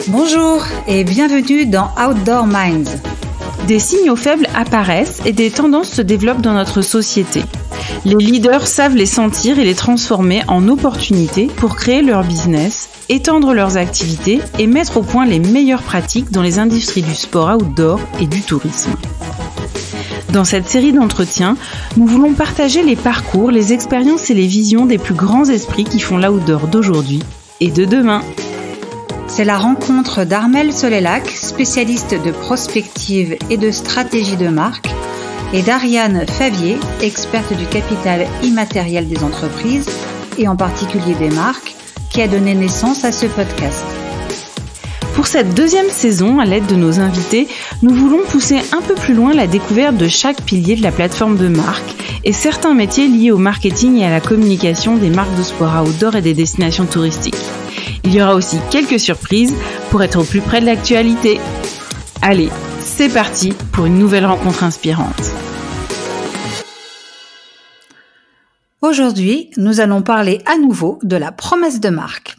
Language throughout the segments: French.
Bonjour et bienvenue dans Outdoor Minds. Des signaux faibles apparaissent et des tendances se développent dans notre société. Les leaders savent les sentir et les transformer en opportunités pour créer leur business, étendre leurs activités et mettre au point les meilleures pratiques dans les industries du sport outdoor et du tourisme. Dans cette série d'entretiens, nous voulons partager les parcours, les expériences et les visions des plus grands esprits qui font l'outdoor d'aujourd'hui et de demain. C'est la rencontre d'Armelle Soleylac, spécialiste de prospective et de stratégie de marque, et d'Ariane Favier, experte du capital immatériel des entreprises et en particulier des marques, qui a donné naissance à ce podcast. Pour cette deuxième saison, à l'aide de nos invités, nous voulons pousser un peu plus loin la découverte de chaque pilier de la plateforme de marque et certains métiers liés au marketing et à la communication des marques de sport outdoor et des destinations touristiques. Il y aura aussi quelques surprises pour être au plus près de l'actualité. Allez, c'est parti pour une nouvelle rencontre inspirante. Aujourd'hui, nous allons parler à nouveau de la promesse de marque.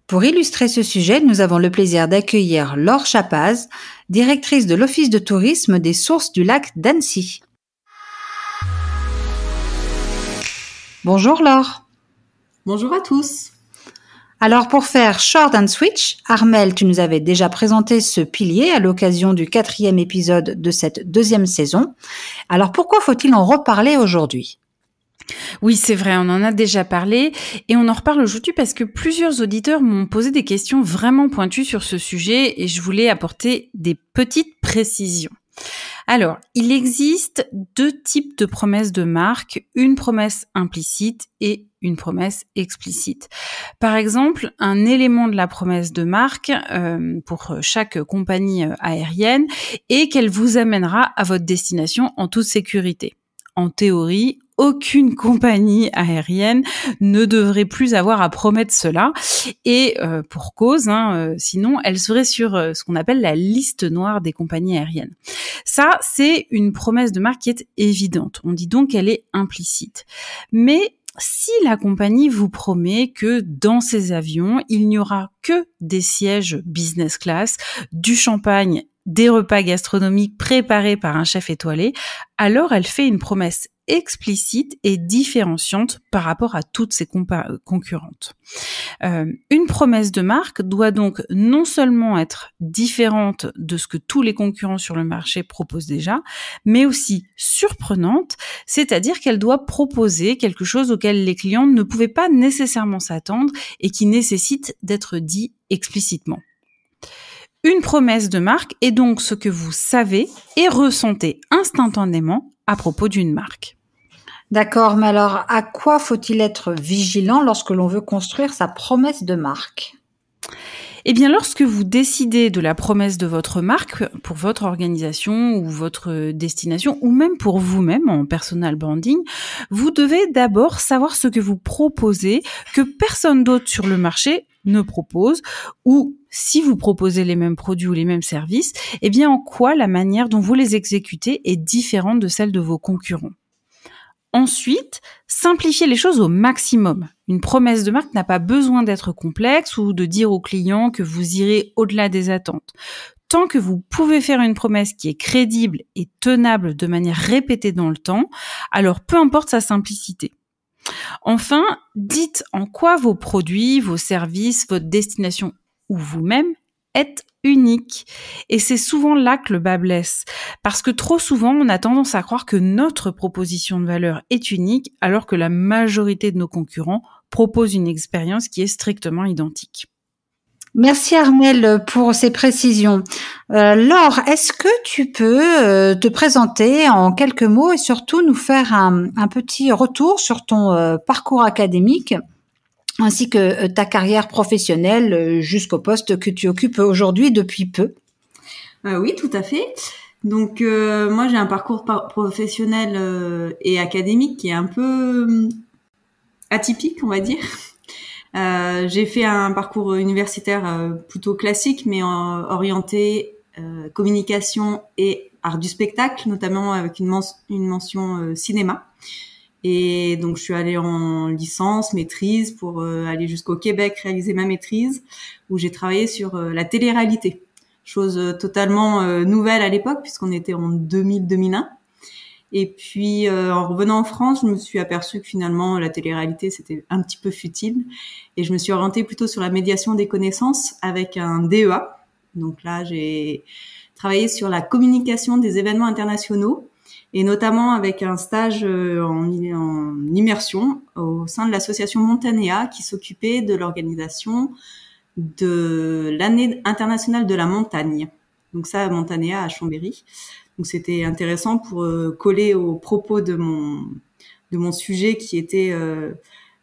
Pour illustrer ce sujet, nous avons le plaisir d'accueillir Laure Chapaz, directrice de l'Office de tourisme des Sources du Lac d'Annecy. Bonjour Laure. Bonjour à tous. Alors pour faire short and switch, Armelle, tu nous avais déjà présenté ce pilier à l'occasion du 4e épisode de cette deuxième saison. Alors pourquoi faut-il en reparler aujourd'hui ? Oui, c'est vrai, on en a déjà parlé et on en reparle aujourd'hui parce que plusieurs auditeurs m'ont posé des questions vraiment pointues sur ce sujet et je voulais apporter des petites précisions. Alors, il existe deux types de promesses de marque, une promesse implicite et une promesse explicite. Par exemple, un élément de la promesse de marque pour chaque compagnie aérienne est qu'elle vous amènera à votre destination en toute sécurité. En théorie, aucune compagnie aérienne ne devrait plus avoir à promettre cela et pour cause, sinon elle serait sur ce qu'on appelle la liste noire des compagnies aériennes. Ça, c'est une promesse de marque qui est évidente. On dit donc qu'elle est implicite. Mais si la compagnie vous promet que dans ses avions, il n'y aura que des sièges business class, du champagne, des repas gastronomiques préparés par un chef étoilé, alors elle fait une promesse explicite et différenciante par rapport à toutes ses concurrentes. Une promesse de marque doit donc non seulement être différente de ce que tous les concurrents sur le marché proposent déjà, mais aussi surprenante, c'est-à-dire qu'elle doit proposer quelque chose auquel les clients ne pouvaient pas nécessairement s'attendre et qui nécessite d'être dit explicitement. Une promesse de marque est donc ce que vous savez et ressentez instantanément à propos d'une marque. D'accord, mais alors à quoi faut-il être vigilant lorsque l'on veut construire sa promesse de marque ? Eh bien, lorsque vous décidez de la promesse de votre marque pour votre organisation ou votre destination, ou même pour vous-même en personal branding, vous devez d'abord savoir ce que vous proposez que personne d'autre sur le marché ne propose, ou si vous proposez les mêmes produits ou les mêmes services, eh bien, en quoi la manière dont vous les exécutez est différente de celle de vos concurrents. Ensuite, simplifiez les choses au maximum. Une promesse de marque n'a pas besoin d'être complexe ou de dire aux clients que vous irez au-delà des attentes. Tant que vous pouvez faire une promesse qui est crédible et tenable de manière répétée dans le temps, alors peu importe sa simplicité. Enfin, dites en quoi vos produits, vos services, votre destination ou vous-même êtes unique. Et c'est souvent là que le bât blesse. Parce que trop souvent, on a tendance à croire que notre proposition de valeur est unique, alors que la majorité de nos concurrents proposent une expérience qui est strictement identique. Merci Armelle pour ces précisions. Laure, est-ce que tu peux te présenter en quelques mots et surtout nous faire un petit retour sur ton parcours académique ainsi que ta carrière professionnelle jusqu'au poste que tu occupes aujourd'hui depuis peu ? Oui, tout à fait. Donc, moi, j'ai un parcours professionnel et académique qui est un peu atypique, on va dire. J'ai fait un parcours universitaire plutôt classique, mais orienté communication et art du spectacle, notamment avec une mention cinéma. Et donc, je suis allée en licence, maîtrise, pour aller jusqu'au Québec réaliser ma maîtrise, où j'ai travaillé sur la télé-réalité. Chose totalement nouvelle à l'époque, puisqu'on était en 2000-2001. Et puis, en revenant en France, je me suis aperçue que finalement, la télé-réalité, c'était un petit peu futile. Et je me suis orientée plutôt sur la médiation des connaissances avec un DEA. Donc là, j'ai travaillé sur la communication des événements internationaux, et notamment avec un stage en immersion au sein de l'association Montanea, qui s'occupait de l'organisation de l'année internationale de la montagne. Donc ça, à Montanea, à Chambéry. Donc c'était intéressant pour coller aux propos de mon sujet, qui était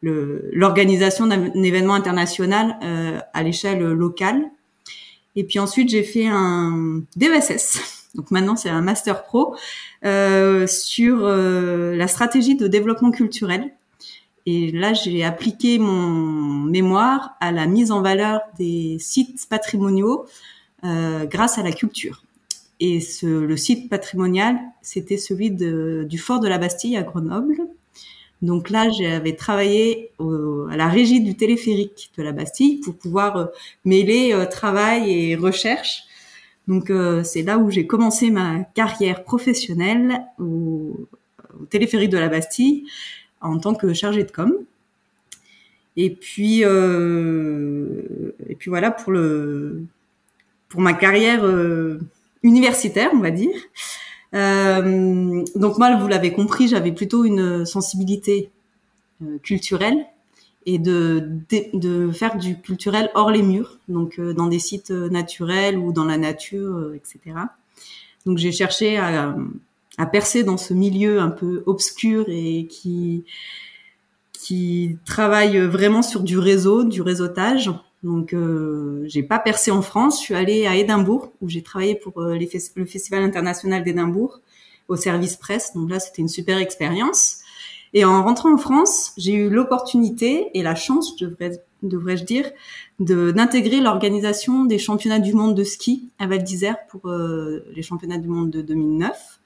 l'organisation d'un événement international à l'échelle locale. Et puis ensuite, j'ai fait un DESS. Donc maintenant, c'est un Master Pro sur la stratégie de développement culturel. Et là, j'ai appliqué mon mémoire à la mise en valeur des sites patrimoniaux grâce à la culture. Et le site patrimonial, c'était celui du fort de la Bastille à Grenoble. Donc là, j'avais travaillé à la régie du téléphérique de la Bastille pour pouvoir mêler travail et recherche. Donc c'est là où j'ai commencé ma carrière professionnelle au téléphérique de la Bastille en tant que chargée de com. Et puis voilà pour ma carrière universitaire, on va dire. Donc moi, vous l'avez compris, j'avais plutôt une sensibilité culturelle, et de faire du culturel hors les murs, donc dans des sites naturels ou dans la nature, etc. Donc j'ai cherché à percer dans ce milieu un peu obscur et qui travaille vraiment sur du réseautage. Donc j'ai pas percé en France, je suis allée à Édimbourg, où j'ai travaillé pour le Festival international d'Édimbourg au service presse. Donc là, c'était une super expérience. Et en rentrant en France, j'ai eu l'opportunité et la chance, devrais-je dire, d'intégrer l'organisation des championnats du monde de ski à Val d'Isère pour les championnats du monde de 2009.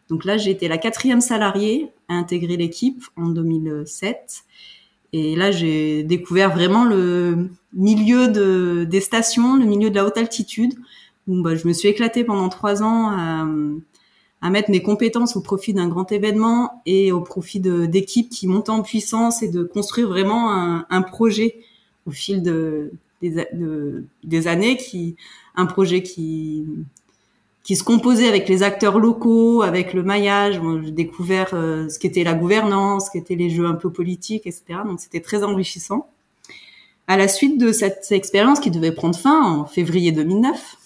Donc là, j'ai été la 4e salariée à intégrer l'équipe en 2007. Et là, j'ai découvert vraiment le milieu des stations, le milieu de la haute altitude. Où, je me suis éclatée pendant 3 ans à mettre mes compétences au profit d'un grand événement et au profit d'équipes qui montent en puissance, et de construire vraiment un projet au fil des années, un projet qui se composait avec les acteurs locaux, avec le maillage. J'ai découvert ce qu'était la gouvernance, ce qu'étaient les jeux un peu politiques, etc. Donc c'était très enrichissant. À la suite de cette expérience qui devait prendre fin en février 2009,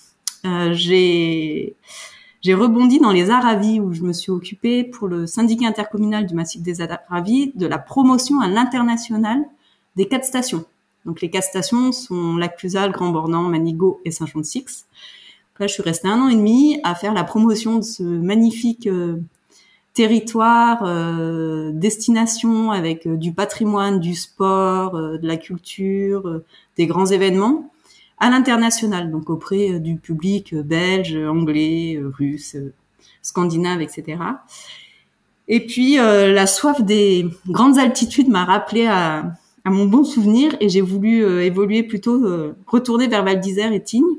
j'ai rebondi dans les Aravis, où je me suis occupée pour le syndicat intercommunal du massif des Aravis de la promotion à l'international des 4 stations. Donc les 4 stations sont Lac-Clusaz, Grand-Bornand, Manigot et Saint-Jean-de-Six. Là, je suis restée 1 an et demi à faire la promotion de ce magnifique territoire, destination avec du patrimoine, du sport, de la culture, des grands événements, à l'international, donc auprès du public belge, anglais, russe, scandinave, etc. Et puis la soif des grandes altitudes m'a rappelé à mon bon souvenir, et j'ai voulu évoluer plutôt, retourner vers Val d'Isère et Tignes.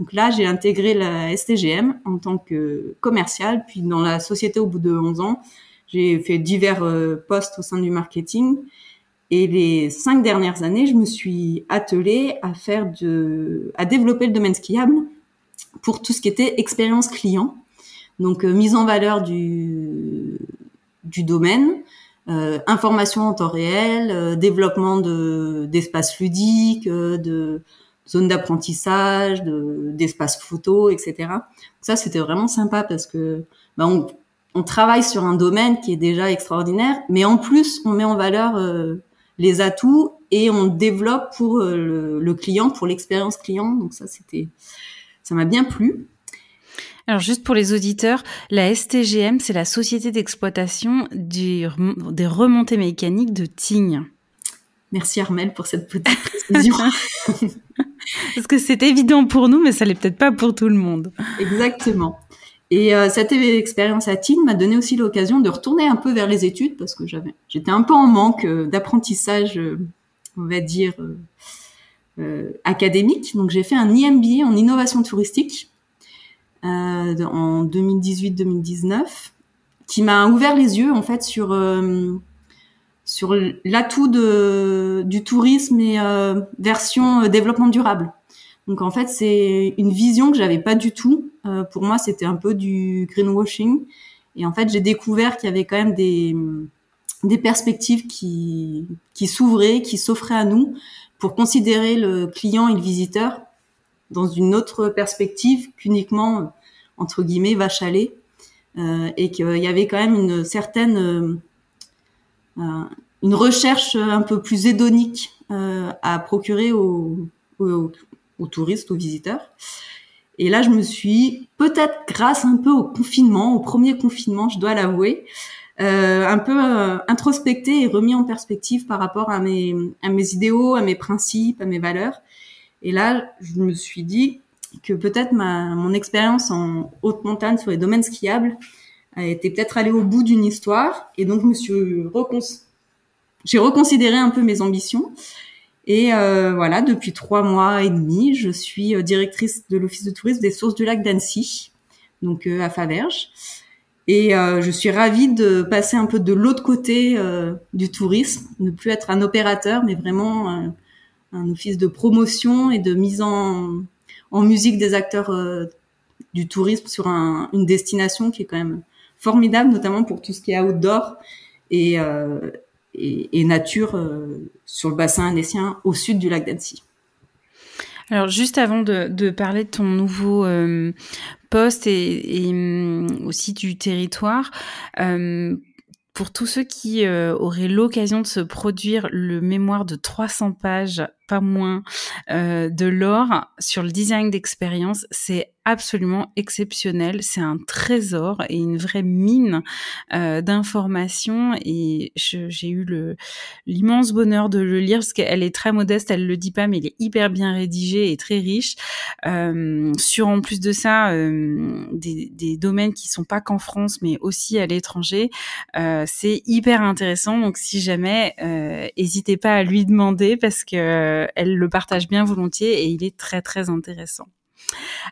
Donc là, j'ai intégré la STGM en tant que commerciale, puis dans la société au bout de 11 ans, j'ai fait divers postes au sein du marketing. Et les 5 dernières années, je me suis attelée à développer le domaine skiable pour tout ce qui était expérience client. Donc, mise en valeur du domaine, information en temps réel, développement d'espaces ludiques, de zones d'apprentissage, d'espaces photo, etc. Ça, c'était vraiment sympa parce que on travaille sur un domaine qui est déjà extraordinaire, mais en plus, on met en valeur les atouts, et on développe pour le client, pour l'expérience client. Donc ça m'a bien plu. Alors juste pour les auditeurs, la STGM, c'est la société d'exploitation des remontées mécaniques de Tignes. Merci Armelle pour cette petite précision. Parce que c'est évident pour nous, mais ça l'est peut-être pas pour tout le monde. Exactement. Et cette expérience à Tignes m'a donné aussi l'occasion de retourner un peu vers les études parce que j'étais un peu en manque d'apprentissage, on va dire, académique. Donc j'ai fait un IMBA en innovation touristique en 2018-2019 qui m'a ouvert les yeux en fait sur l'atout du tourisme et version développement durable. Donc en fait, c'est une vision que j'avais pas du tout. Pour moi, c'était un peu du greenwashing. Et en fait, j'ai découvert qu'il y avait quand même des perspectives qui s'ouvraient, qui s'offraient à nous pour considérer le client et le visiteur dans une autre perspective qu'uniquement, entre guillemets, vache à lait. Et qu'il y avait quand même une certaine une recherche un peu plus hédonique à procurer aux touristes, aux visiteurs. Et là, je me suis, peut-être grâce un peu au confinement, au premier confinement, je dois l'avouer, un peu introspectée et remis en perspective par rapport à mes idéaux, à mes principes, à mes valeurs. Et là, je me suis dit que peut-être mon expérience en haute montagne sur les domaines skiables était peut-être allée au bout d'une histoire. Et donc, j'ai reconsidéré un peu mes ambitions. Et voilà, depuis 3 mois et demi, je suis directrice de l'Office de tourisme des Sources du lac d'Annecy, donc à Faverges. Et je suis ravie de passer un peu de l'autre côté du tourisme, ne plus être un opérateur, mais vraiment un office de promotion et de mise en musique des acteurs du tourisme sur une destination qui est quand même formidable, notamment pour tout ce qui est outdoor et nature sur le bassin annécien au sud du lac d'Annecy. Alors, juste avant de parler de ton nouveau poste et aussi du territoire, pour tous ceux qui auraient l'occasion de se produire le mémoire de 300 pages, pas moins, de Laure sur le design d'expérience, c'est absolument exceptionnel. C'est un trésor et une vraie mine d'informations. Et j'ai eu l'immense bonheur de le lire parce qu'elle est très modeste, elle le dit pas, mais il est hyper bien rédigé et très riche. Sur en plus de ça, des domaines qui sont pas qu'en France, mais aussi à l'étranger. C'est hyper intéressant. Donc si jamais, n'hésitez pas à lui demander parce que elle le partage bien volontiers et il est très très intéressant.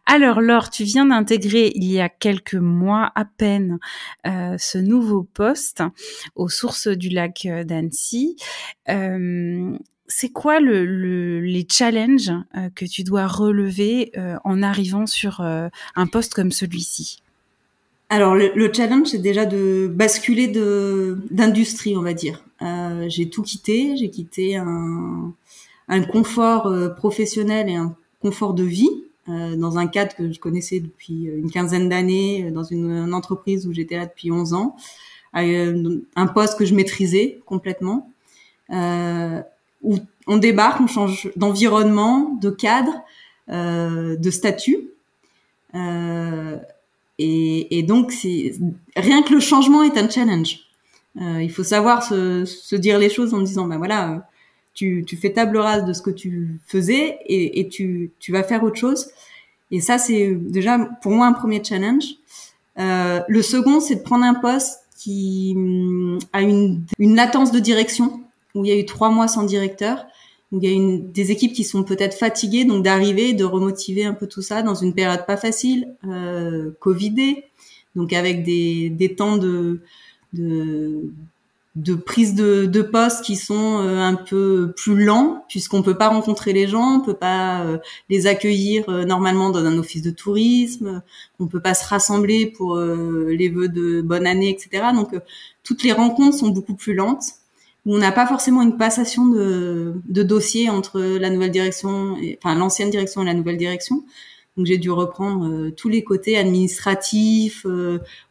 Alors Laure, tu viens d'intégrer il y a quelques mois à peine ce nouveau poste aux sources du lac d'Annecy. C'est quoi les challenges que tu dois relever en arrivant sur un poste comme celui-ci ? Alors le challenge, c'est déjà de basculer d'industrie, on va dire. J'ai tout quitté, j'ai quitté un confort professionnel et un confort de vie dans un cadre que je connaissais depuis une quinzaine d'années, dans une entreprise où j'étais là depuis 11 ans, un poste que je maîtrisais complètement, où on débarque, on change d'environnement, de cadre, de statut. Et donc, rien que le changement est un challenge. Il faut savoir se dire les choses en disant, ben voilà, tu fais table rase de ce que tu faisais et tu vas faire autre chose. Et ça, c'est déjà pour moi un premier challenge. Le second, c'est de prendre un poste qui a une latence de direction, où il y a eu 3 mois sans directeur, où il y a des équipes qui sont peut-être fatiguées, donc d'arriver, de remotiver un peu tout ça dans une période pas facile, Covidée, donc avec des temps de prise de poste qui sont un peu plus lents, puisqu'on peut pas rencontrer les gens, on peut pas les accueillir normalement dans un office de tourisme, on peut pas se rassembler pour les vœux de bonne année, etc. Donc toutes les rencontres sont beaucoup plus lentes, où on n'a pas forcément une passation de dossiers entre la nouvelle direction, l'ancienne direction et la nouvelle direction. Donc j'ai dû reprendre tous les côtés administratifs,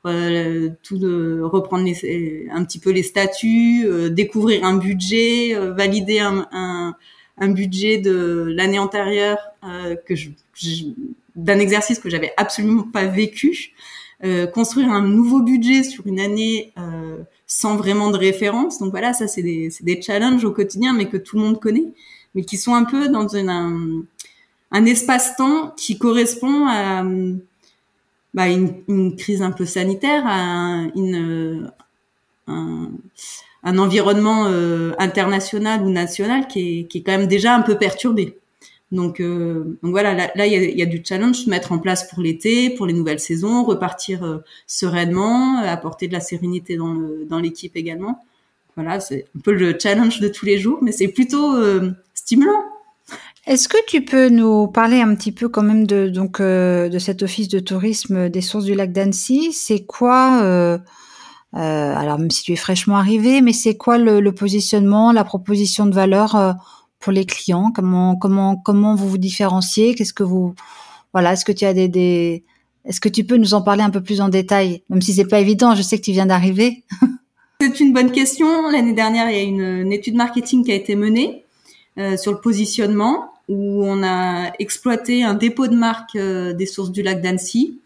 reprendre un petit peu les statuts, découvrir un budget, valider un budget de l'année antérieure d'un exercice que j'avais absolument pas vécu, construire un nouveau budget sur une année sans vraiment de référence. Donc voilà, ça c'est des challenges au quotidien, mais que tout le monde connaît, mais qui sont un peu dans un espace-temps qui correspond une crise un peu sanitaire, un environnement international ou national qui est quand même déjà un peu perturbé. Donc voilà, là il y a du challenge, mettre en place pour l'été, pour les nouvelles saisons, repartir sereinement, apporter de la sérénité dans l'équipe également. Voilà, c'est un peu le challenge de tous les jours, mais c'est plutôt stimulant. Est-ce que tu peux nous parler un petit peu quand même de cet office de tourisme des sources du lac d'Annecy? C'est quoi alors même si tu es fraîchement arrivé, mais c'est quoi le positionnement, la proposition de valeur pour les clients? Comment vous vous différenciez? Est-ce que tu as est-ce que tu peux nous en parler un peu plus en détail, même si c'est pas évident, je sais que tu viens d'arriver. C'est une bonne question. L'année dernière, il y a une étude marketing qui a été menée sur le positionnement, où on a exploité un dépôt de marque des sources du lac d'Annecy.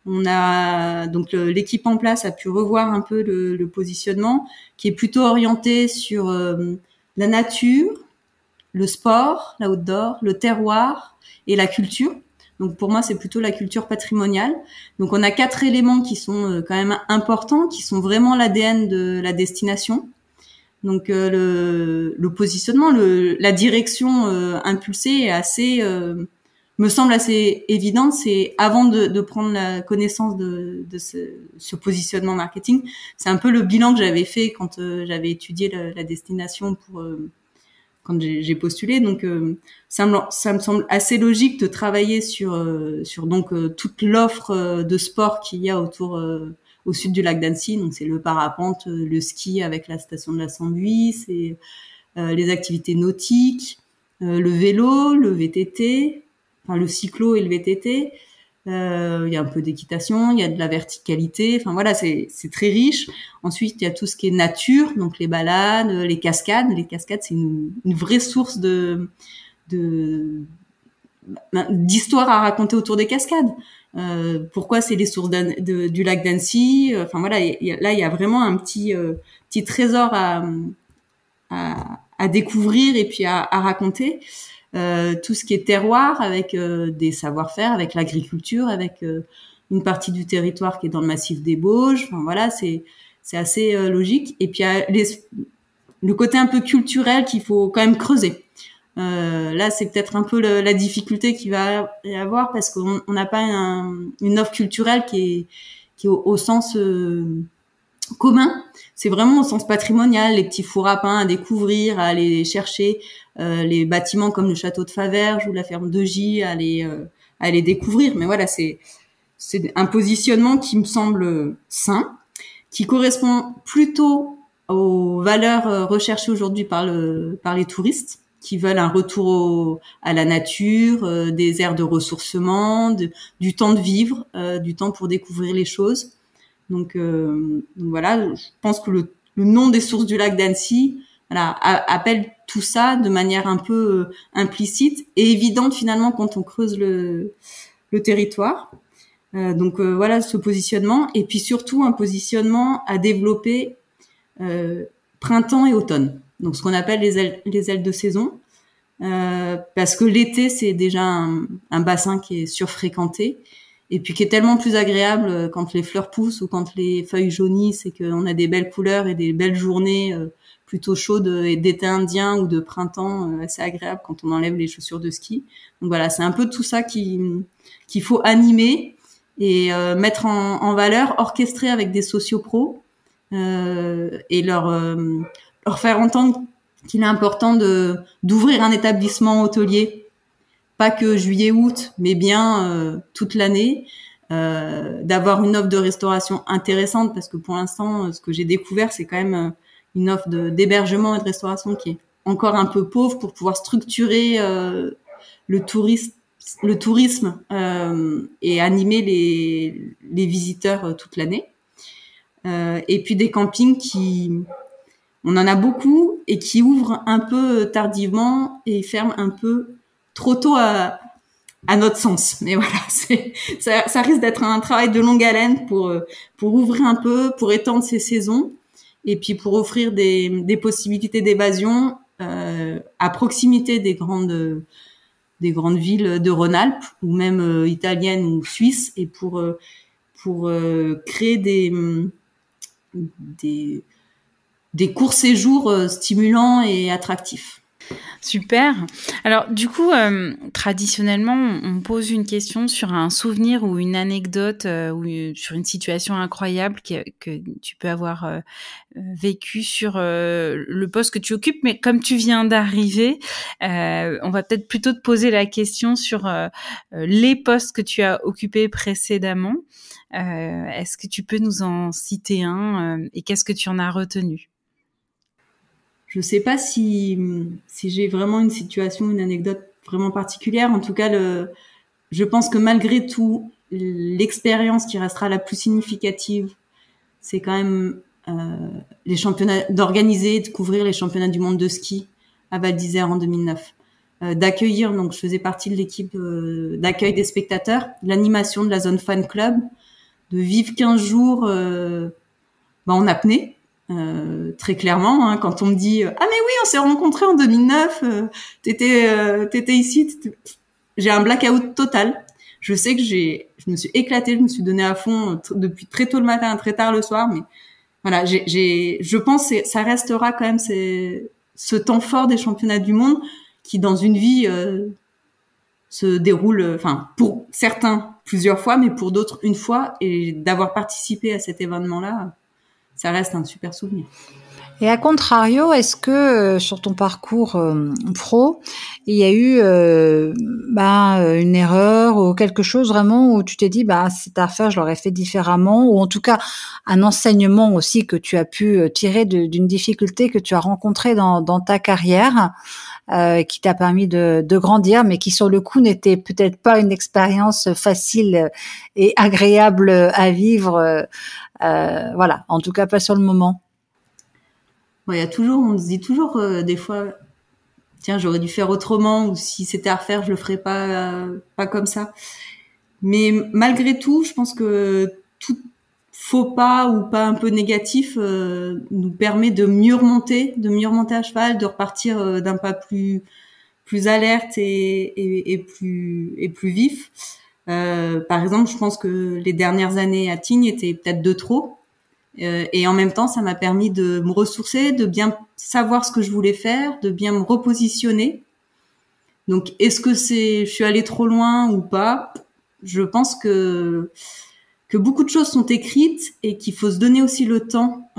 Donc l'équipe en place a pu revoir un peu le positionnement, qui est plutôt orienté sur la nature, le sport, l'outdoor, le terroir et la culture. Donc pour moi, c'est plutôt la culture patrimoniale. Donc on a 4 éléments qui sont quand même importants, qui sont vraiment l'ADN de la destination. Donc le positionnement, la direction impulsée est assez me semble assez évidente. C'est avant de prendre la connaissance de ce positionnement marketing, c'est un peu le bilan que j'avais fait quand j'avais étudié la destination pour quand j'ai postulé. Donc ça me semble assez logique de travailler sur donc toute l'offre de sport qu'il y a autour au sud du lac d'Annecy. Donc c'est le parapente, le ski avec la station de la Sandouille, c'est les activités nautiques, le vélo, le VTT, enfin le cyclo et le VTT. Il y a un peu d'équitation, il y a de la verticalité. Enfin voilà, c'est très riche. Ensuite, il y a tout ce qui est nature, donc les balades, les cascades. Les cascades, c'est une vraie source d'histoire à raconter autour des cascades. Pourquoi c'est les sources du lac d'Annecy. Enfin voilà, là il y a vraiment un petit trésor à découvrir et puis à raconter. Tout ce qui est terroir avec des savoir-faire, avec l'agriculture, avec une partie du territoire qui est dans le massif des Bauges. Enfin voilà, c'est assez logique. Et puis il y a le côté un peu culturel qu'il faut quand même creuser. Là, c'est peut-être un peu la difficulté qu'il va y avoir, parce qu'on n'a pas une offre culturelle qui est au sens commun. C'est vraiment au sens patrimonial, les petits fours à pain à découvrir, à aller chercher, les bâtiments comme le château de Faverges ou la ferme de Gy, à les découvrir. Mais voilà, c'est un positionnement qui me semble sain, qui correspond plutôt aux valeurs recherchées aujourd'hui par les touristes, qui veulent un retour à la nature, des aires de ressourcement, du temps de vivre, du temps pour découvrir les choses. Donc voilà, je pense que le nom des sources du lac d'Annecy, voilà, appelle tout ça de manière un peu implicite et évidente finalement quand on creuse le territoire. Donc voilà ce positionnement, et puis surtout un positionnement à développer printemps et automne. Donc ce qu'on appelle les ailes de saison, parce que l'été c'est déjà un bassin qui est surfréquenté, et puis qui est tellement plus agréable quand les fleurs poussent ou quand les feuilles jaunissent et qu'on a des belles couleurs et des belles journées plutôt chaudes et d'été indien ou de printemps assez agréable quand on enlève les chaussures de ski. Donc voilà, c'est un peu tout ça qu'il faut animer et mettre en valeur, orchestrer avec des sociopros et leur faire entendre qu'il est important d'ouvrir un établissement hôtelier, pas que juillet-août, mais bien toute l'année, d'avoir une offre de restauration intéressante, parce que pour l'instant, ce que j'ai découvert, c'est quand même une offre d'hébergement et de restauration qui est encore un peu pauvre pour pouvoir structurer le tourisme et animer les visiteurs toute l'année. Et puis des campings on en a beaucoup et qui ouvrent un peu tardivement et ferment un peu trop tôt à notre sens. Mais voilà, ça risque d'être un travail de longue haleine pour ouvrir un peu, pour étendre ces saisons et puis pour offrir des possibilités d'évasion à proximité des grandes villes de Rhône-Alpes ou même italiennes ou suisses, et pour pour créer des courts séjours stimulants et attractifs. Super. Alors, du coup, traditionnellement, on pose une question sur un souvenir ou une anecdote ou sur une situation incroyable que tu peux avoir vécu sur le poste que tu occupes. Mais comme tu viens d'arriver, on va peut-être plutôt te poser la question sur les postes que tu as occupés précédemment. Est-ce que tu peux nous en citer un et qu'est-ce que tu en as retenu? Je sais pas si j'ai vraiment une situation, une anecdote vraiment particulière. En tout cas, je pense que malgré tout, l'expérience qui restera la plus significative, c'est quand même les championnats, d'organiser, de couvrir les championnats du monde de ski à Val d'Isère en 2009. D'accueillir, donc je faisais partie de l'équipe d'accueil des spectateurs, l'animation de la zone fan club, de vivre 15 jours en apnée. Très clairement, hein, quand on me dit ah mais oui, on s'est rencontrés en 2009, t'étais ici, j'ai un blackout total. Je sais que je me suis éclatée, je me suis donnée à fond depuis très tôt le matin, très tard le soir, mais voilà, je pense que ça restera quand même ce temps fort des championnats du monde qui dans une vie se déroule, enfin pour certains plusieurs fois, mais pour d'autres une fois, et d'avoir participé à cet événement-là, ça reste un super souvenir. Et à contrario, est-ce que sur ton parcours pro, il y a eu une erreur ou quelque chose vraiment où tu t'es dit cette affaire je l'aurais fait différemment, ou en tout cas un enseignement aussi que tu as pu tirer d'une difficulté que tu as rencontrée dans ta carrière, qui t'a permis de grandir, mais qui sur le coup n'était peut-être pas une expérience facile et agréable à vivre. Voilà, en tout cas pas sur le moment. On se dit toujours des fois, tiens, j'aurais dû faire autrement, ou si c'était à refaire, je le ferais pas comme ça. Mais malgré tout, je pense que tout faux pas ou pas un peu négatif nous permet de mieux remonter à cheval, de repartir d'un pas plus alerte et plus vif. Par exemple, je pense que les dernières années à Tignes étaient peut-être de trop. Et en même temps, ça m'a permis de me ressourcer, de bien savoir ce que je voulais faire, de bien me repositionner. Donc, est-ce que je suis allée trop loin ou pas? Je pense que beaucoup de choses sont écrites et qu'il faut se donner aussi le temps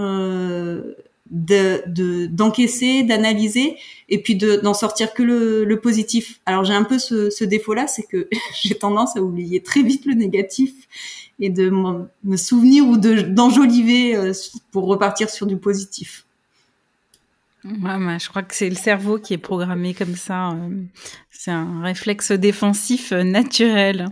d'encaisser, d'analyser, et puis d'en sortir que le positif. Alors j'ai un peu ce défaut-là, c'est que j'ai tendance à oublier très vite le négatif et de me souvenir ou d'enjoliver pour repartir sur du positif. Ouais, je crois que c'est le cerveau qui est programmé comme ça. C'est un réflexe défensif naturel.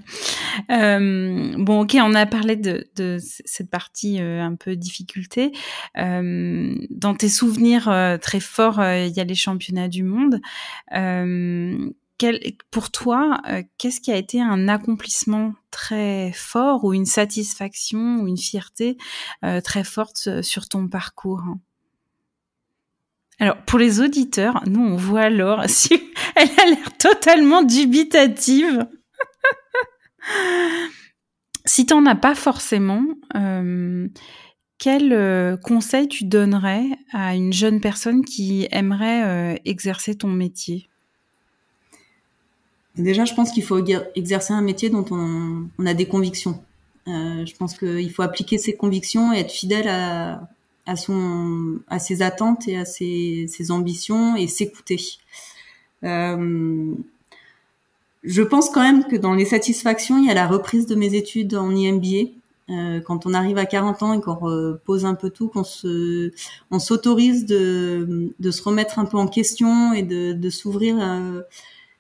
Ok, on a parlé de cette partie un peu difficulté. Dans tes souvenirs très forts, il y a les championnats du monde. Pour toi, qu'est-ce qui a été un accomplissement très fort ou une satisfaction ou une fierté très forte sur ton parcours? Alors, pour les auditeurs, nous, on voit Laure, elle a l'air totalement dubitative. Si t'en as pas forcément, quel conseil tu donnerais à une jeune personne qui aimerait exercer ton métier? Déjà, je pense qu'il faut exercer un métier dont on a des convictions. Je pense qu'il faut appliquer ses convictions et être fidèle à ses attentes et à ses ambitions, et s'écouter. Je pense quand même que dans les satisfactions, il y a la reprise de mes études en IMBA. Quand on arrive à 40 ans et qu'on repose un peu tout, on s'autorise de se remettre un peu en question et de s'ouvrir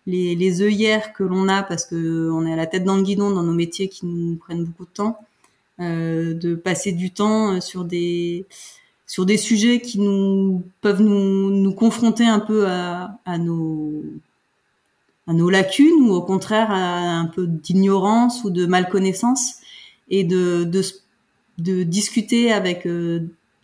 les œillères que l'on a, parce que on est à la tête dans le guidon dans nos métiers qui nous prennent beaucoup de temps, de passer du temps sur des sujets qui peuvent nous confronter un peu à nos lacunes, ou au contraire à un peu d'ignorance ou de malconnaissance, et de discuter avec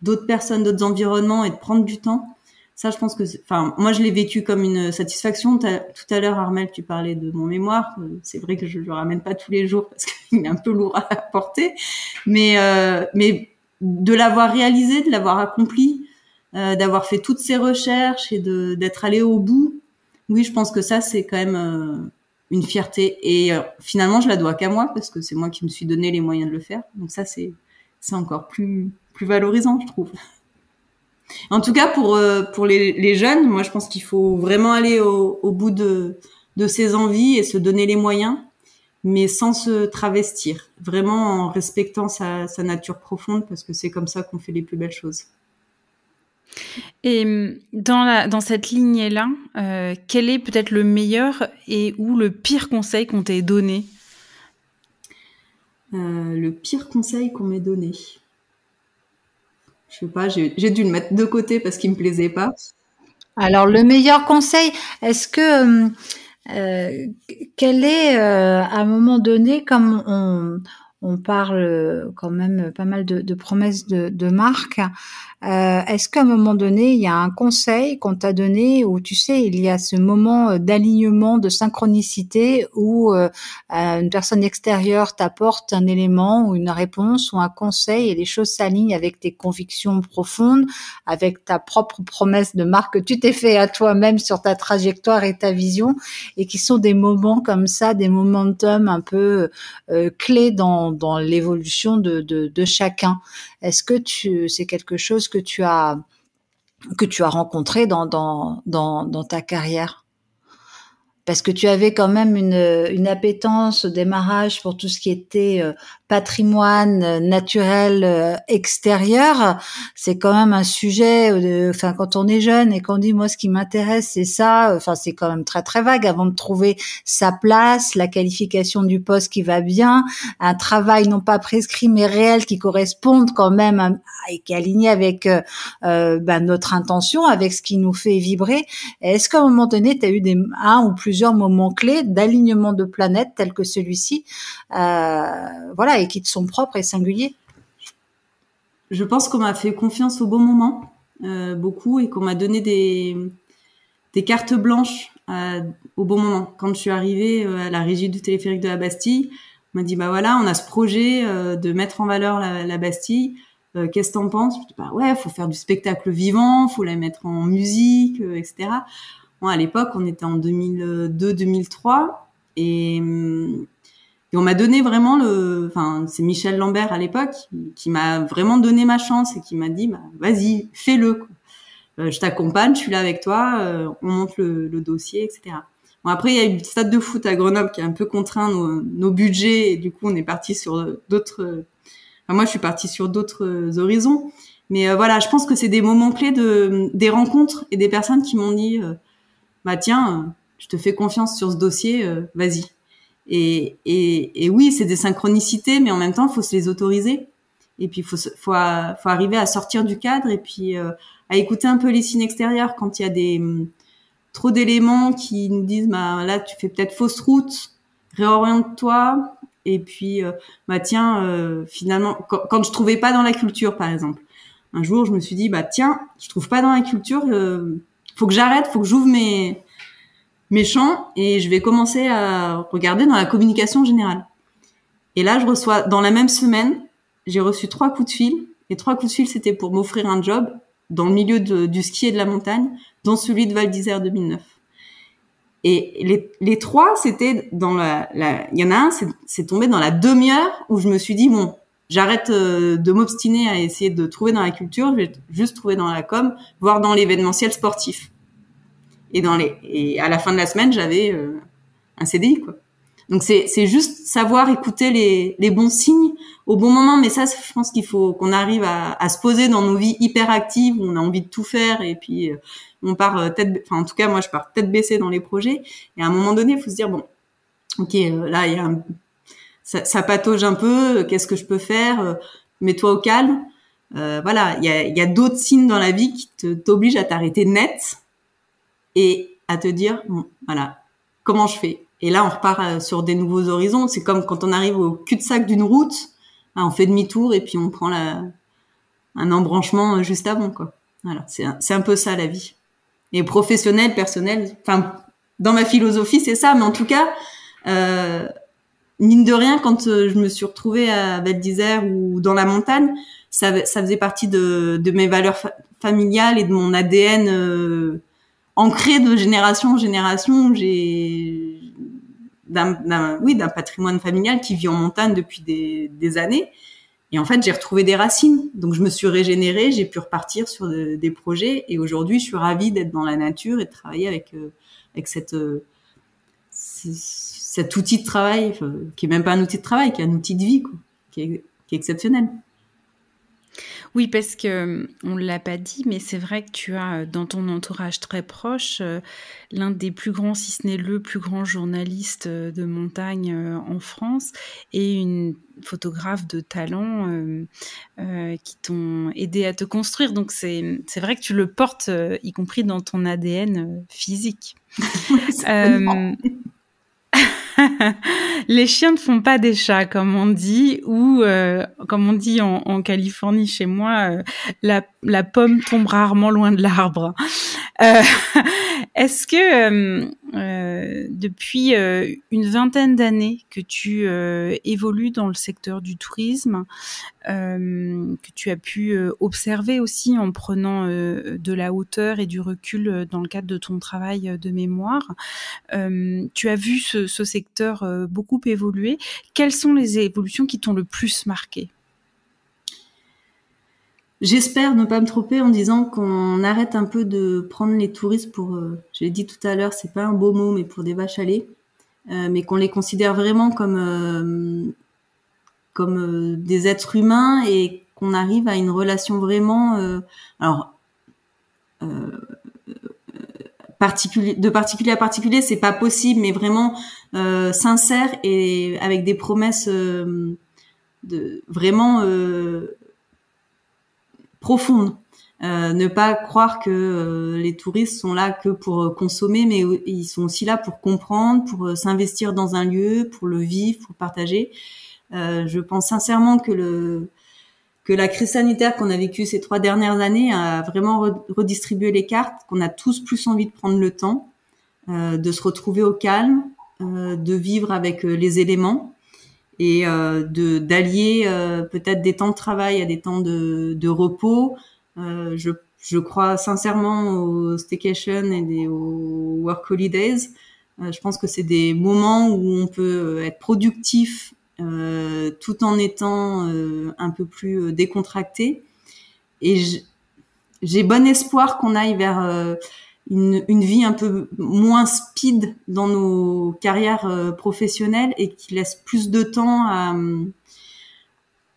d'autres personnes, d'autres environnements, et de prendre du temps Ça, je pense que, enfin, moi, je l'ai vécu comme une satisfaction. Tout à l'heure, Armel, tu parlais de mon mémoire. C'est vrai que je le ramène pas tous les jours parce qu'il est un peu lourd à porter, mais de l'avoir réalisé, de l'avoir accompli, d'avoir fait toutes ces recherches et d'être allé au bout. Oui, je pense que ça, c'est quand même une fierté. Et finalement, je la dois qu'à moi parce que c'est moi qui me suis donné les moyens de le faire. Donc ça, c'est encore plus valorisant, je trouve. En tout cas, pour les jeunes, moi, je pense qu'il faut vraiment aller au bout de ses envies et se donner les moyens, mais sans se travestir, vraiment en respectant sa nature profonde, parce que c'est comme ça qu'on fait les plus belles choses. Et dans cette lignée-là, quel est peut-être le meilleur et ou le pire conseil qu'on t'ait donné? Le pire conseil qu'on m'ait donné, je sais pas, j'ai dû le mettre de côté parce qu'il me plaisait pas. Alors, le meilleur conseil, est-ce que quel est à un moment donné, comme on parle quand même pas mal de promesses de marque, est-ce qu'à un moment donné, il y a un conseil qu'on t'a donné où, tu sais, il y a ce moment d'alignement, de synchronicité où une personne extérieure t'apporte un élément ou une réponse ou un conseil et les choses s'alignent avec tes convictions profondes, avec ta propre promesse de marque que tu t'es fait à toi-même sur ta trajectoire et ta vision, et qui sont des moments comme ça, des momentum un peu clés dans l'évolution de chacun. Est-ce que c'est quelque chose que tu as rencontré dans ta carrière? Parce que tu avais quand même une appétence au démarrage pour tout ce qui était patrimoine naturel extérieur. C'est quand même un sujet, enfin, quand on est jeune et qu'on dit, moi, ce qui m'intéresse, c'est ça, enfin, c'est quand même très, très vague avant de trouver sa place, la qualification du poste qui va bien, un travail non pas prescrit, mais réel qui corresponde quand même et qui est aligné avec notre intention, avec ce qui nous fait vibrer. Est-ce qu'à un moment donné, tu as eu un ou plusieurs moments clés d'alignement de planètes tels que celui-ci, voilà, et qui te sont propres et singuliers? Je pense qu'on m'a fait confiance au bon moment, beaucoup, et qu'on m'a donné des cartes blanches au bon moment. Quand je suis arrivée à la régie du téléphérique de la Bastille, on m'a dit, bah voilà, on a ce projet de mettre en valeur la Bastille. Qu'est-ce que t'en penses? Je dis, bah ouais, faut faire du spectacle vivant, faut la mettre en musique, etc. Bon, à l'époque, on était en 2002-2003 et on m'a donné vraiment c'est Michel Lambert à l'époque qui m'a vraiment donné ma chance et qui m'a dit, bah vas-y, fais-le, quoi. Je t'accompagne, je suis là avec toi, on monte le dossier, etc. Bon, après, il y a eu le stade de foot à Grenoble qui a un peu contraint nos budgets et du coup, on est parti sur d'autres. Moi, je suis partie sur d'autres horizons. Mais voilà, je pense que c'est des moments clés des rencontres et des personnes qui m'ont dit, bah tiens, je te fais confiance sur ce dossier, vas-y. Et oui, c'est des synchronicités, mais en même temps, il faut se les autoriser. Et puis, faut arriver à sortir du cadre et puis à écouter un peu les signes extérieurs quand il y a trop d'éléments qui nous disent, bah là, tu fais peut-être fausse route, réoriente-toi. Et puis, bah tiens, finalement, quand je trouvais pas dans la culture, par exemple, un jour, je me suis dit, bah tiens, je trouve pas dans la culture, faut que j'arrête, faut que j'ouvre mes champs et je vais commencer à regarder dans la communication générale. Et là, dans la même semaine, j'ai reçu 3 coups de fil. Et 3 coups de fil, c'était pour m'offrir un job dans le milieu du ski et de la montagne, dont celui de Val d'Isère 2009. Et les 3, c'était il y en a un, c'est tombé dans la demi-heure où je me suis dit, bon, j'arrête de m'obstiner à essayer de trouver dans la culture, je vais juste trouver dans la com, voire dans l'événementiel sportif. Et à la fin de la semaine, j'avais un CDI, quoi. Donc c'est juste savoir écouter les bons signes au bon moment. Mais ça, je pense qu'il faut qu'on arrive à se poser dans nos vies hyper actives où on a envie de tout faire et puis on part en tout cas moi je pars tête baissée dans les projets. Et à un moment donné, il faut se dire bon, ok, là il y a ça patauge un peu. Qu'est-ce que je peux faire? Mets-toi au calme. Voilà, il y a d'autres signes dans la vie qui t'obligent à t'arrêter net et à te dire bon, voilà, comment je fais? Et là, on repart sur des nouveaux horizons. C'est comme quand on arrive au cul-de-sac d'une route, on fait demi-tour et puis on prend un embranchement juste avant, quoi. Voilà, c'est un peu ça la vie. Et professionnel, personnel, enfin, dans ma philosophie, c'est ça. Mais en tout cas, mine de rien, quand je me suis retrouvée à Val d'Isère ou dans la montagne, ça faisait partie de mes valeurs familiales et de mon ADN ancré de génération en génération. J'ai d'un patrimoine familial qui vit en montagne depuis des années. Et en fait, j'ai retrouvé des racines. Donc, je me suis régénérée, j'ai pu repartir sur des projets. Et aujourd'hui, je suis ravie d'être dans la nature et de travailler avec cet outil de travail, qui est même pas un outil de travail, qui est un outil de vie, quoi, qui est exceptionnel. Oui, parce que on l'a pas dit, mais c'est vrai que tu as dans ton entourage très proche l'un des plus grands, si ce n'est le plus grand journaliste de montagne en France et une photographe de talent qui t'ont aidé à te construire. Donc c'est vrai que tu le portes, y compris dans ton ADN physique. Les chiens ne font pas des chats, comme on dit, ou comme on dit en Californie chez moi, la pomme tombe rarement loin de l'arbre. Est-ce que depuis une vingtaine d'années que tu évolues dans le secteur du tourisme, que tu as pu observer aussi en prenant de la hauteur et du recul dans le cadre de ton travail de mémoire, tu as vu ce secteur beaucoup évoluer. Quelles sont les évolutions qui t'ont le plus marqué ? J'espère ne pas me tromper en disant qu'on arrête un peu de prendre les touristes pour, je l'ai dit tout à l'heure, c'est pas un beau mot, mais pour des vaches à lait, mais qu'on les considère vraiment comme des êtres humains et qu'on arrive à une relation vraiment, de particulier à particulier, c'est pas possible, mais vraiment sincère et avec des promesses de vraiment profondes. Ne pas croire que les touristes sont là que pour consommer, mais ils sont aussi là pour comprendre, pour s'investir dans un lieu, pour le vivre, pour partager. Je pense sincèrement que la crise sanitaire qu'on a vécue ces 3 dernières années a vraiment redistribué les cartes, qu'on a tous plus envie de prendre le temps, de se retrouver au calme, de vivre avec les éléments et d'allier peut-être des temps de travail à des temps de repos. Je crois sincèrement aux staycation et aux work holidays. Je pense que c'est des moments où on peut être productif tout en étant un peu plus décontracté. Et j'ai bon espoir qu'on aille vers une vie un peu moins speed dans nos carrières professionnelles et qui laisse plus de temps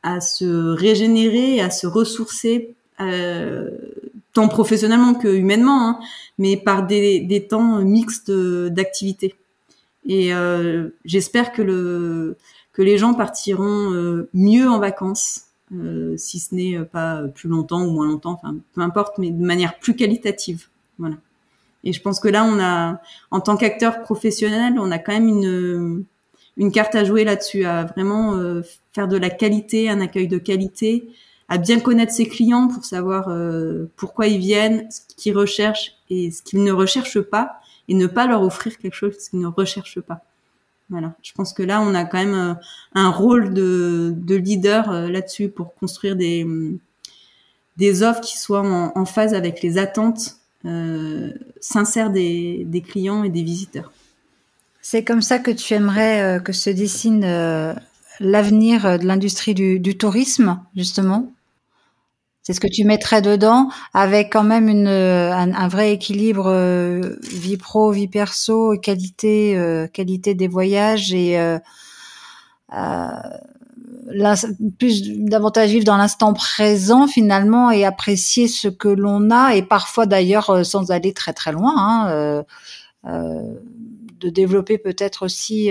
à se régénérer, à se ressourcer, tant professionnellement que humainement, hein, mais par des temps mixtes d'activités. Et j'espère que les gens partiront mieux en vacances, si ce n'est pas plus longtemps ou moins longtemps, enfin peu importe, mais de manière plus qualitative. Voilà. Et je pense que là, en tant qu'acteur professionnel, on a quand même une carte à jouer là-dessus, à vraiment faire de la qualité, un accueil de qualité, à bien connaître ses clients pour savoir pourquoi ils viennent, ce qu'ils recherchent et ce qu'ils ne recherchent pas, et ne pas leur offrir quelque chose qu'ils ne recherchent pas. Voilà. Je pense que là, on a quand même un rôle de leader là-dessus pour construire des offres qui soient en phase avec les attentes sincères des clients et des visiteurs. C'est comme ça que tu aimerais que se dessine l'avenir de l'industrie du tourisme, justement? C'est ce que tu mettrais dedans, avec quand même un vrai équilibre vie pro, vie perso, qualité des voyages et davantage vivre dans l'instant présent finalement et apprécier ce que l'on a et parfois d'ailleurs sans aller très très loin, de développer peut-être aussi,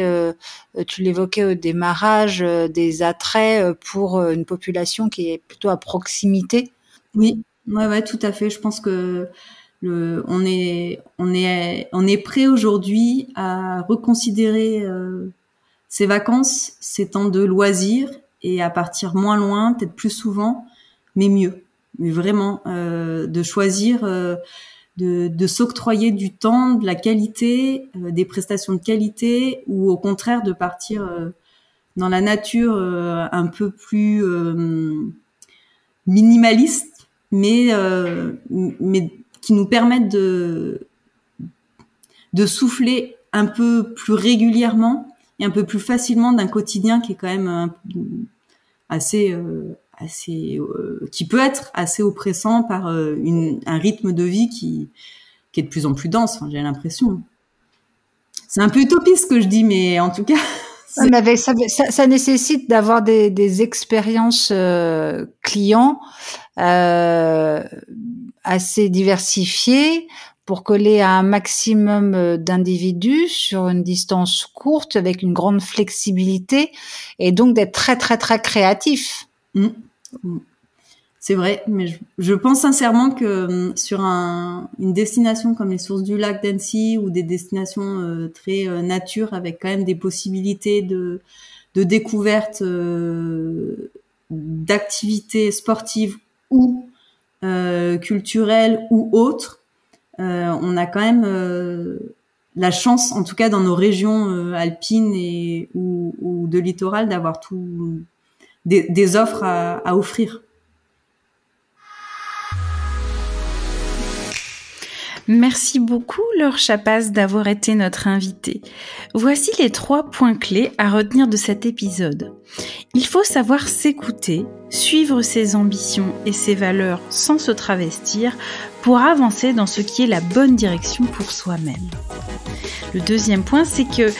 tu l'évoquais au démarrage, des attraits pour une population qui est plutôt à proximité. Oui, ouais, tout à fait. Je pense que on est prêt aujourd'hui à reconsidérer ces vacances, ces temps de loisirs et à partir moins loin, peut-être plus souvent, mais mieux. Mais vraiment, de choisir de s'octroyer du temps, de la qualité, des prestations de qualité, ou au contraire de partir dans la nature un peu plus minimaliste, mais qui nous permettent de souffler un peu plus régulièrement et un peu plus facilement d'un quotidien qui est quand même assez qui peut être assez oppressant par un rythme de vie qui est de plus en plus dense. Enfin, j'ai l'impression. C'est un peu utopiste ce que je dis, mais en tout cas. Mais ça nécessite d'avoir des expériences clients assez diversifiées pour coller à un maximum d'individus sur une distance courte avec une grande flexibilité et donc d'être très très très créatif. C'est vrai, mais je pense sincèrement que sur une destination comme les sources du lac d'Annecy ou des destinations très nature avec quand même des possibilités de découverte, d'activités sportives ou culturelles ou autres, on a quand même la chance, en tout cas dans nos régions alpines ou de littoral, d'avoir des offres à offrir. Merci beaucoup, Laure Chapaz, d'avoir été notre invitée. Voici les 3 points clés à retenir de cet épisode. Il faut savoir s'écouter, suivre ses ambitions et ses valeurs sans se travestir pour avancer dans ce qui est la bonne direction pour soi-même. Le deuxième point, c'est que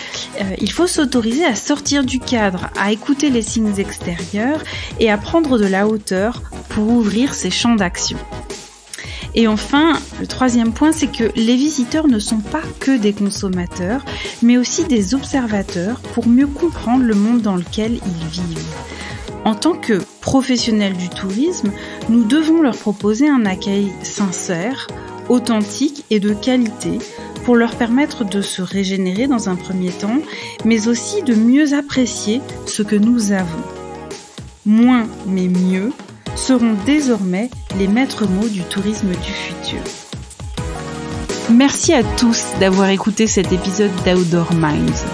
il faut s'autoriser à sortir du cadre, à écouter les signes extérieurs et à prendre de la hauteur pour ouvrir ses champs d'action. Et enfin, le troisième point, c'est que les visiteurs ne sont pas que des consommateurs, mais aussi des observateurs pour mieux comprendre le monde dans lequel ils vivent. En tant que professionnels du tourisme, nous devons leur proposer un accueil sincère, authentique et de qualité pour leur permettre de se régénérer dans un premier temps, mais aussi de mieux apprécier ce que nous avons. Moins mais mieux seront désormais les maîtres mots du tourisme du futur. Merci à tous d'avoir écouté cet épisode d'Outdoor Minds.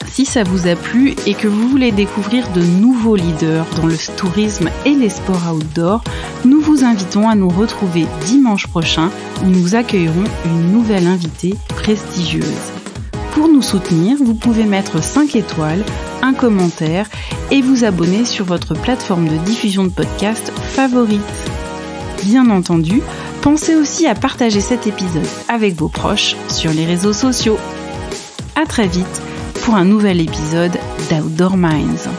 Si ça vous a plu et que vous voulez découvrir de nouveaux leaders dans le tourisme et les sports outdoor, nous vous invitons à nous retrouver dimanche prochain où nous accueillerons une nouvelle invitée prestigieuse. Pour nous soutenir, vous pouvez mettre 5 étoiles, un commentaire et vous abonner sur votre plateforme de diffusion de podcast favorite. Bien entendu, pensez aussi à partager cet épisode avec vos proches sur les réseaux sociaux. À très vite pour un nouvel épisode d'Outdoor Minds.